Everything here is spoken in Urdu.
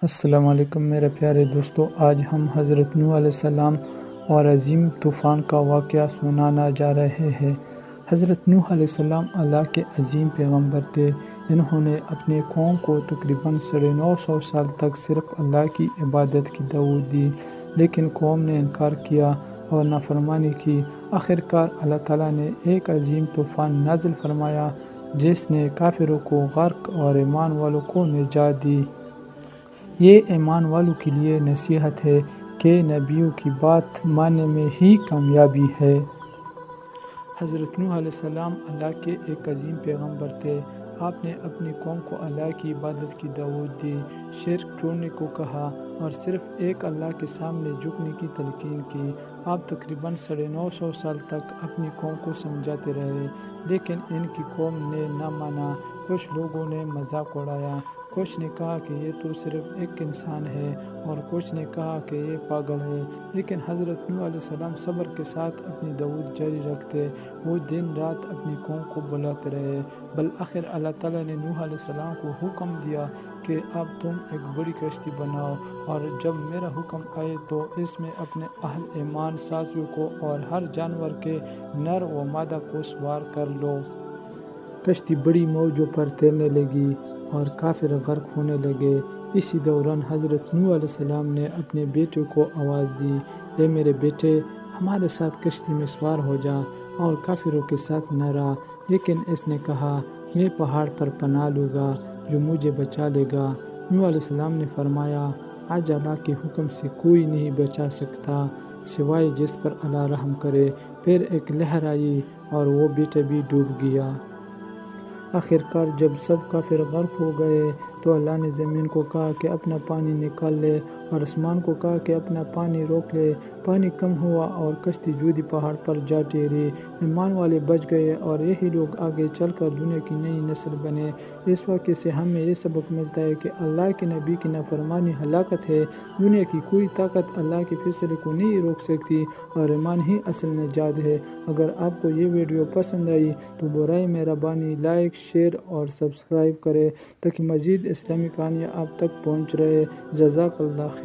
السلام علیکم میرے پیارے دوستو، آج ہم حضرت نوح علیہ السلام اور عظیم طوفان کا واقعہ سنانا جا رہے ہیں۔ حضرت نوح علیہ السلام اللہ کے عظیم پیغمبر تھے۔ انہوں نے اپنے قوم کو تقریباً 950 سال تک صرف اللہ کی عبادت کی دعوت دی، لیکن قوم نے انکار کیا اور نافرمانی کی۔ آخرکار اللہ تعالیٰ نے ایک عظیم طوفان نازل فرمایا جس نے کافروں کو غرق اور ایمان والوں کو نجات دی۔ یہ ایمان والوں کے لیے نصیحت ہے کہ نبیوں کی بات ماننے میں ہی کامیابی ہے۔ حضرت نوح علیہ السلام اللہ کے ایک عظیم پیغمبر تھے۔ آپ نے اپنی قوم کو اللہ کی عبادت کی دعوت دی، شرک چھوڑنے کو کہا اور صرف ایک اللہ کے سامنے جھکنے کی تلقین کی۔ آپ تقریباً 950 سال تک اپنی قوم کو سمجھاتے رہے، لیکن ان کی قوم نے نہ مانا۔ کچھ لوگوں نے مذاق اڑایا، کچھ نے کہا کہ یہ تو صرف ایک انسان ہے اور کچھ نے کہا کہ یہ پاگل ہے، لیکن حضرت نوح علیہ السلام صبر کے ساتھ اپنی دعوت جاری رکھتے۔ وہ دن رات اپنی قوم کو بلاتے رہے۔ بالآخر اللہ تعالیٰ نے نوح علیہ السلام کو حکم دیا کہ اب تم ایک بڑی کشتی بناؤ اور جب میرا حکم آئے تو اس میں اپنے اہل ایمان ساتھیوں کو اور ہر جانور کے نر و مادہ کو سوار کر لو۔ کشتی بڑی موجوں پر تیرنے لگی اور کافر غرق ہونے لگے۔ اسی دوران حضرت نوح علیہ السلام نے اپنے بیٹے کو آواز دی، اے میرے بیٹے، ہمارے ساتھ کشتی میں سوار ہو جا اور کافروں کے ساتھ نہ رہ۔ لیکن اس نے کہا، میں پہاڑ پر پناہ لوں گا جو مجھے بچا لے گا۔ نوح علیہ السلام نے فرمایا، آج اللہ کے حکم سے کوئی نہیں بچا سکتا سوائے جس پر اللہ رحم کرے۔ پھر ایک لہر آئی اور وہ بیٹا بھی ڈوب گیا۔ آخرکار جب سب کافر غرق ہو گئے تو اللہ نے زمین کو کہا کہ اپنا پانی نکال لے اور آسمان کو کہا کہ اپنا پانی روک لے۔ پانی کم ہوا اور کشتی جودی پہاڑ پر جا ٹھہری۔ ایمان والے بچ گئے اور یہی لوگ آگے چل کر دنیا کی نئی نسل بنے۔ اس واقعے سے ہمیں یہ سبق ملتا ہے کہ اللہ کے نبی کی نافرمانی ہلاکت ہے۔ دنیا کی کوئی طاقت اللہ کے فیصلے کو نہیں روک سکتی اور ایمان ہی اصل نجات ہے۔ اگر آپ کو یہ ویڈیو پسند آئی تو برائے مہربانی لائک، شیئر اور سبسکرائب کریں تاکہ مزید اسلامی کہانیاں آپ تک پہنچ رہے۔ جزاک اللہ خیر۔